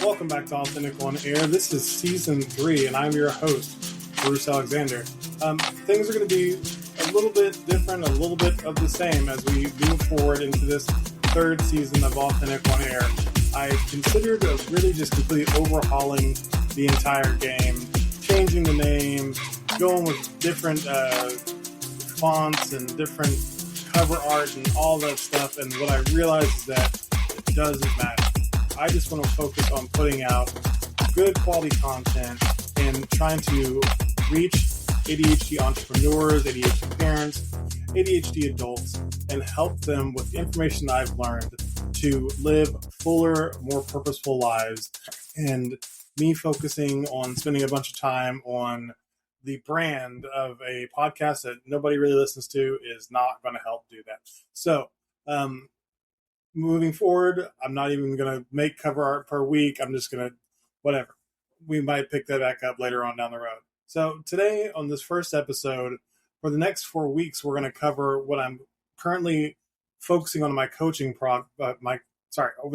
Welcome back to Authentic on Air. This is season 3, and I'm your host, Bruce Alexander. Things are going to be a little bit different, a little bit of the same as we move forward into this third season of Authentic on Air. I considered really just completely overhauling the entire game, changing the name, going with different fonts and different cover art and all that stuff. And what I realized is that it doesn't matter. I just want to focus on putting out good quality content and trying to reach ADHD entrepreneurs, ADHD parents, ADHD adults, and help them with the information that I've learned to live fuller, more purposeful lives. And me focusing on spending a bunch of time on the brand of a podcast that nobody really listens to is not going to help do that. So, moving forward, I'm not even going to make cover art per week. I'm just going to, whatever. We might pick that back up later on down the road. So today on this first episode, for the next 4 weeks, we're going to cover what I'm currently focusing on my coaching over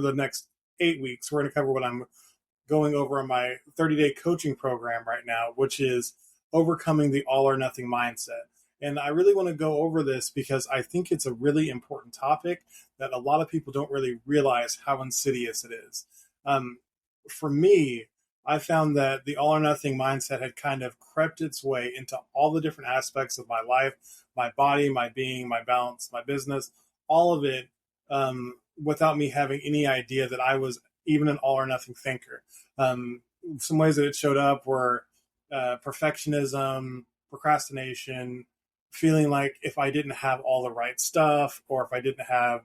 the next 8 weeks, we're going to cover what I'm going over in my 30-day coaching program right now, which is overcoming the all or nothing mindset. And I really want to go over this because I think it's a really important topic that a lot of people don't really realize how insidious it is. For me, I found that the all or nothing mindset had kind of crept its way into all the different aspects of my life, my body, my being, my balance, my business, all of it, without me having any idea that I was even an all or nothing thinker. Some ways that it showed up were perfectionism, procrastination, feeling like if I didn't have all the right stuff, or if I didn't have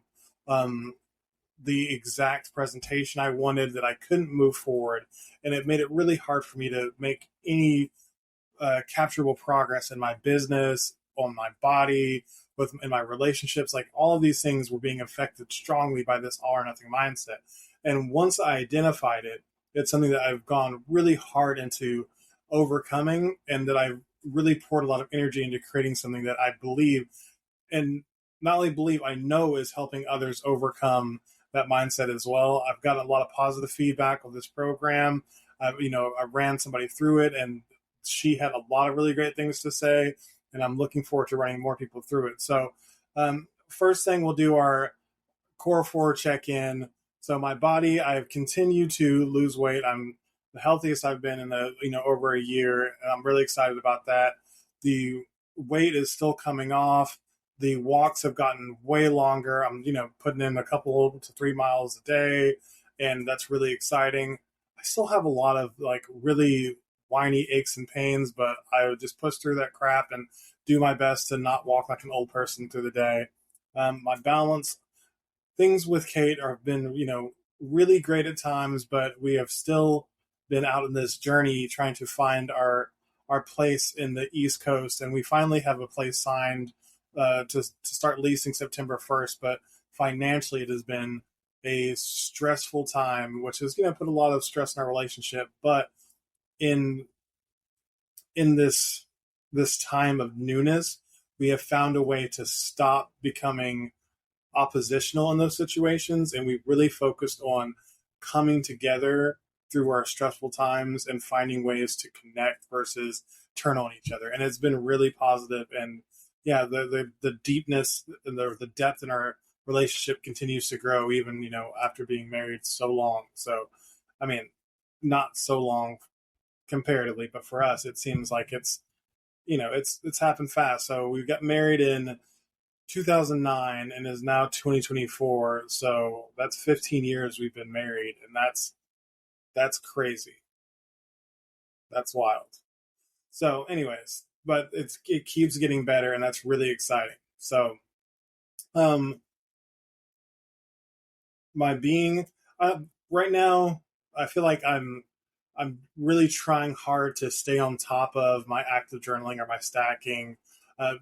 the exact presentation I wanted, that I couldn't move forward. And it made it really hard for me to make any capturable progress in my business, on my body, in my relationships. Like, all of these things were being affected strongly by this all or nothing mindset. And once I identified it, it's something that I've gone really hard into overcoming, and that I've really poured a lot of energy into creating something that I believe, and not only believe, I know is helping others overcome that mindset as well. I've got a lot of positive feedback of this program. I ran somebody through it, and she had a lot of really great things to say, and I'm looking forward to running more people through it. So first thing, we'll do our core 4 check-in. So my body, I've continued to lose weight. I'm the healthiest I've been in over a year, and I'm really excited about that. The weight is still coming off. The walks have gotten way longer. I'm, putting in a couple to 3 miles a day, and that's really exciting. I still have a lot of really whiny aches and pains, but I would just push through that crap and do my best to not walk like an old person through the day. My balance, things with Kate have been, really great at times, but we have still been out on this journey trying to find our place in the East Coast, and we finally have a place signed to start leasing September 1st. But financially, it has been a stressful time, which has put a lot of stress in our relationship. But in this time of newness, we have found a way to stop becoming oppositional in those situations, and we really focused on coming together through our stressful times and finding ways to connect versus turn on each other. And it's been really positive. And yeah, the deepness and the depth in our relationship continues to grow, even, after being married so long. So, I mean, not so long comparatively, but for us, it seems like it's happened fast. So we got married in 2009 and is now 2024. So that's 15 years we've been married, and that's crazy. That's wild. So anyways, but it keeps getting better, and that's really exciting. So, my being, right now, I feel like I'm really trying hard to stay on top of my active journaling or my stacking,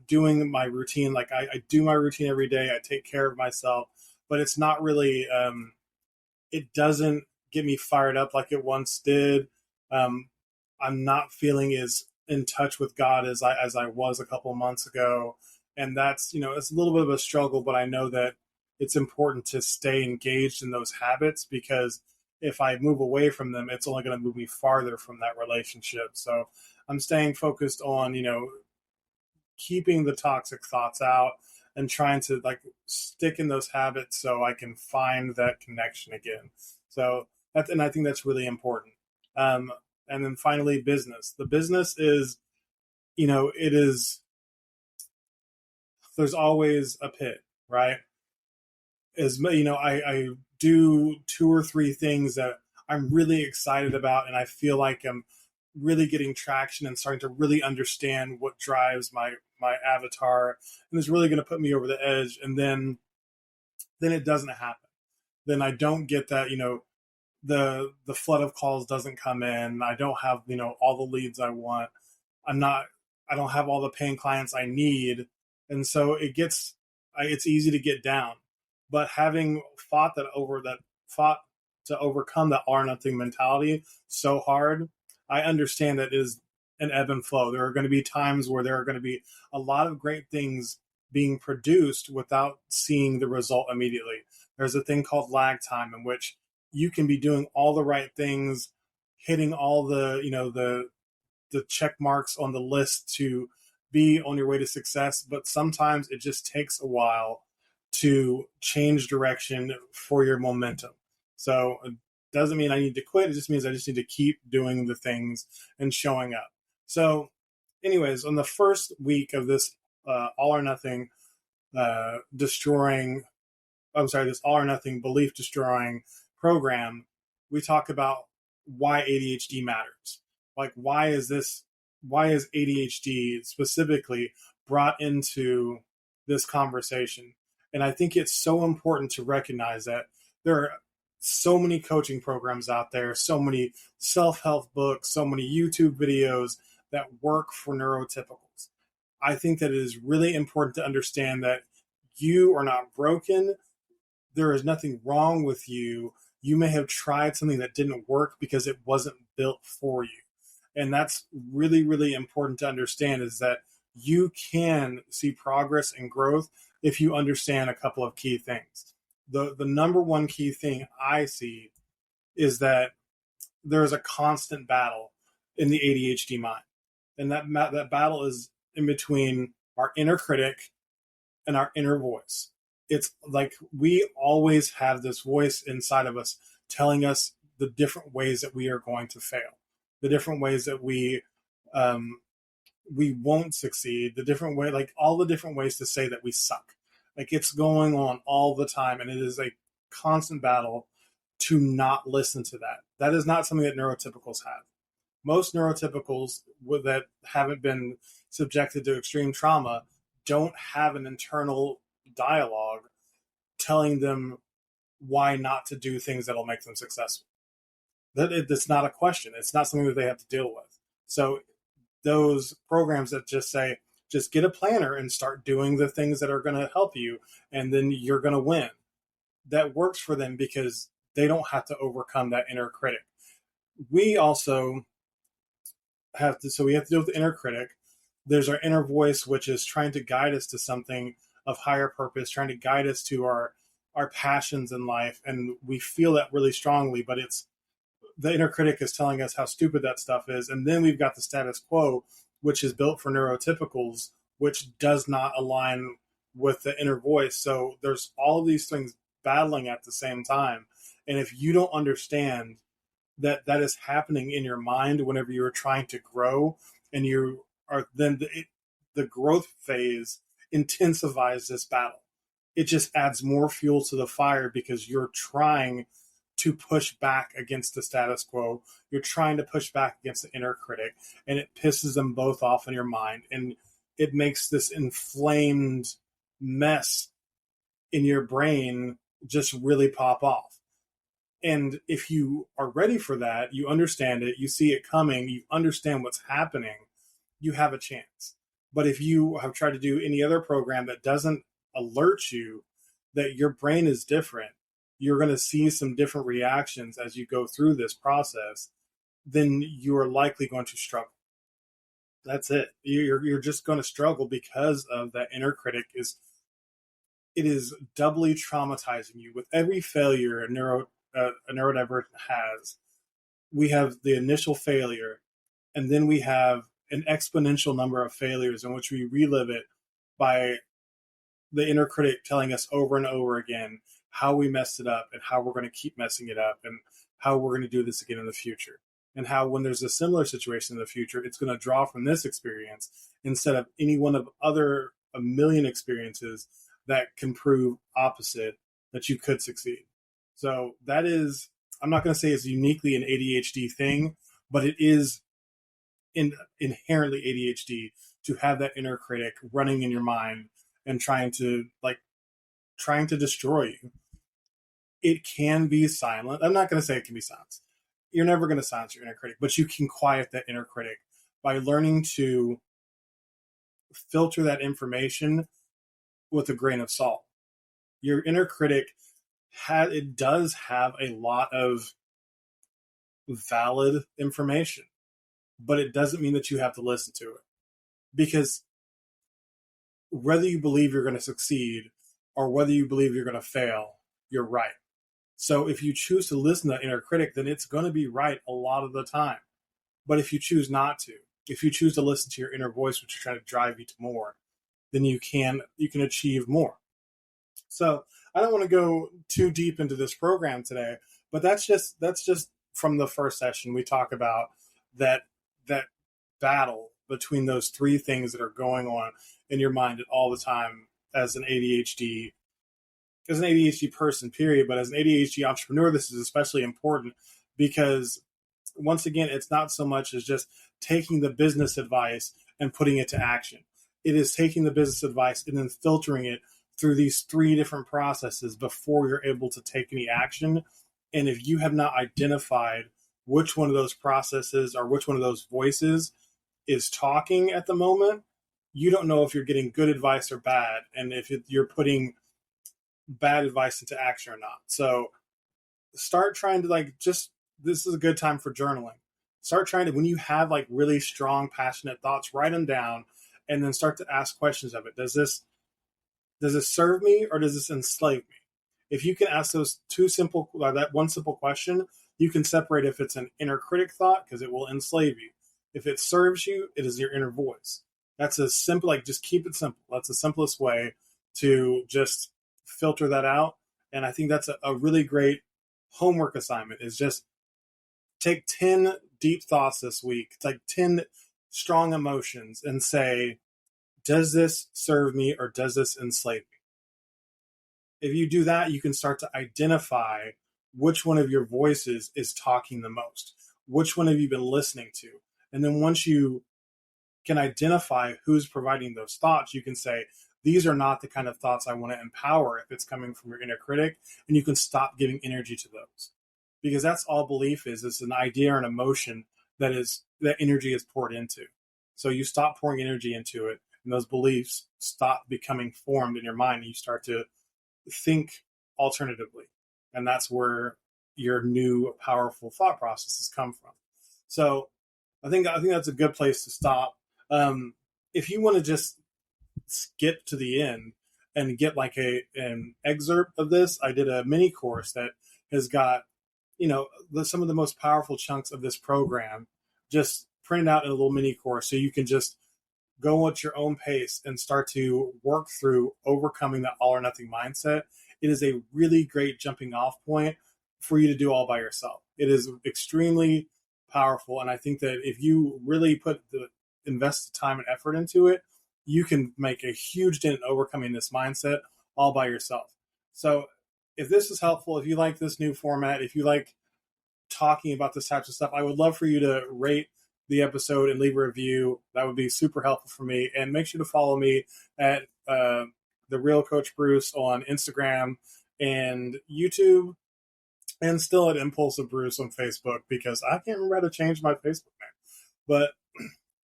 doing my routine. Like I do my routine every day. I take care of myself, but it's not really, it doesn't get me fired up like it once did. I'm not feeling as in touch with God as I was a couple of months ago. And that's, it's a little bit of a struggle, but I know that it's important to stay engaged in those habits, because if I move away from them, it's only going to move me farther from that relationship. So I'm staying focused on, keeping the toxic thoughts out and trying to like stick in those habits so I can find that connection again. So that's, and I think that's really important. Um, and then finally, business. The business is, it is, there's always a pit, right? I do 2 or 3 things that I'm really excited about, and I feel like I'm really getting traction and starting to really understand what drives my avatar, and is really going to put me over the edge. And then it doesn't happen. Then I don't get that, the flood of calls doesn't come in. I don't have, all the leads I want. I'm not, I don't have all the paying clients I need. And so it's easy to get down. But having fought to overcome that all or nothing mentality so hard, I understand that it is an ebb and flow. There are going to be times where there are going to be a lot of great things being produced without seeing the result immediately. There's a thing called lag time, in which you can be doing all the right things, hitting all the check marks on the list to be on your way to success, but sometimes it just takes a while to change direction for your momentum. So it doesn't mean I need to quit. It just means I just need to keep doing the things and showing up. So anyways, on the first week of this all or nothing destroying, this all or nothing belief destroying program, we talk about why ADHD matters. Like, why is ADHD specifically brought into this conversation? And I think it's so important to recognize that there are so many coaching programs out there, so many self-help books, so many YouTube videos that work for neurotypicals. I think that it is really important to understand that you are not broken. There is nothing wrong with you. You may have tried something that didn't work because it wasn't built for you. And that's really, really important to understand, is that you can see progress and growth if you understand a couple of key things. The number one key thing I see is that there is a constant battle in the ADHD mind. And that battle is in between our inner critic and our inner voice. It's like we always have this voice inside of us telling us the different ways that we are going to fail, the different ways that we won't succeed, the different way, like all the different ways to say that we suck. Like, it's going on all the time, and it is a constant battle to not listen to that. That is not something that neurotypicals have. Most neurotypicals that haven't been subjected to extreme trauma don't have an internal dialogue telling them why not to do things that'll make them successful. It's not a question. It's not something that they have to deal with. So those programs that just say, just get a planner and start doing the things that are going to help you, and then you're going to win, that works for them because they don't have to overcome that inner critic. We also have to deal with the inner critic. There's our inner voice, which is trying to guide us to something of higher purpose, trying to guide us to our passions in life. And we feel that really strongly, but it's the inner critic is telling us how stupid that stuff is. And then we've got the status quo, which is built for neurotypicals, which does not align with the inner voice. So there's all of these things battling at the same time. And if you don't understand that that is happening in your mind whenever you're trying to grow, and you are, then the growth phase intensifies this battle. It just adds more fuel to the fire because you're trying to push back against the status quo. You're trying to push back against the inner critic, and it pisses them both off in your mind. And it makes this inflamed mess in your brain just really pop off. And if you are ready for that, you understand it, you see it coming, you understand what's happening, you have a chance. But if you have tried to do any other program that doesn't alert you that your brain is different, you're going to see some different reactions as you go through this process, then you are likely going to struggle. That's it. You're just going to struggle because of that inner critic. It is doubly traumatizing you. With every failure, a a neurodivergent has. We have the initial failure, and then we have an exponential number of failures in which we relive it by the inner critic telling us over and over again how we messed it up and how we're going to keep messing it up and how we're going to do this again in the future. And how when there's a similar situation in the future, it's going to draw from this experience instead of any one of other a million experiences that can prove opposite that you could succeed. So that is, I'm not going to say it's uniquely an ADHD thing, but it is inherently ADHD to have that inner critic running in your mind and trying to destroy you. It can be silent. I'm not going to say it can be silenced. You're never going to silence your inner critic, but you can quiet that inner critic by learning to filter that information with a grain of salt. Your inner critic does have a lot of valid information, but it doesn't mean that you have to listen to it. Because whether you believe you're going to succeed or whether you believe you're going to fail, you're right. So if you choose to listen to that inner critic, then it's going to be right a lot of the time. But if you choose not to, if you choose to listen to your inner voice, which is trying to drive you to more, then you can achieve more. So I don't want to go too deep into this program today, but that's just from the first session. We talk about that battle between those three things that are going on in your mind all the time as an ADHD person, period. But as an ADHD entrepreneur, this is especially important because once again, it's not so much as just taking the business advice and putting it to action. It is taking the business advice and then filtering it through these three different processes before you're able to take any action. And if you have not identified which one of those processes or which one of those voices is talking at the moment, you don't know if you're getting good advice or bad, and if you're putting bad advice into action or not. So start trying to this is a good time for journaling. Start trying to, when you have really strong, passionate thoughts, write them down and then start to ask questions of it. Does this serve me or does this enslave me? If you can ask those that one simple question, you can separate if it's an inner critic thought because it will enslave you. If it serves you, it is your inner voice. That's a simple, just keep it simple. That's the simplest way to just filter that out. And I think that's a really great homework assignment is just take 10 deep thoughts this week, 10 strong emotions and say, does this serve me or does this enslave me? If you do that, you can start to identify which one of your voices is talking the most. Which one have you been listening to? And then once you can identify who's providing those thoughts, you can say, these are not the kind of thoughts I want to empower if it's coming from your inner critic, and you can stop giving energy to those. Because that's all belief is. It's an idea or an emotion that energy is poured into. So you stop pouring energy into it, and those beliefs stop becoming formed in your mind, and you start to think alternatively. And that's where your new powerful thought processes come from. So I think that's a good place to stop. If you want to just skip to the end and get an excerpt of this, I did a mini course that has got, some of the most powerful chunks of this program just printed out in a little mini course. So you can just go at your own pace and start to work through overcoming that all or nothing mindset. It is a really great jumping off point for you to do all by yourself. It is extremely powerful. And I think that if you really invest the time and effort into it, you can make a huge dent in overcoming this mindset all by yourself. So if this is helpful, if you like this new format, if you like talking about this types of stuff, I would love for you to rate the episode and leave a review. That would be super helpful for me. And make sure to follow me at The Real Coach Bruce on Instagram and YouTube, and still at Impulsive Bruce on Facebook, because I can't remember how to change my Facebook name. But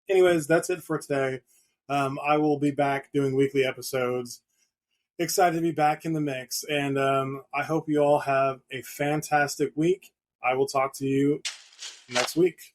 anyways, that's it for today. I will be back doing weekly episodes. Excited to be back in the mix. And I hope you all have a fantastic week. I will talk to you next week.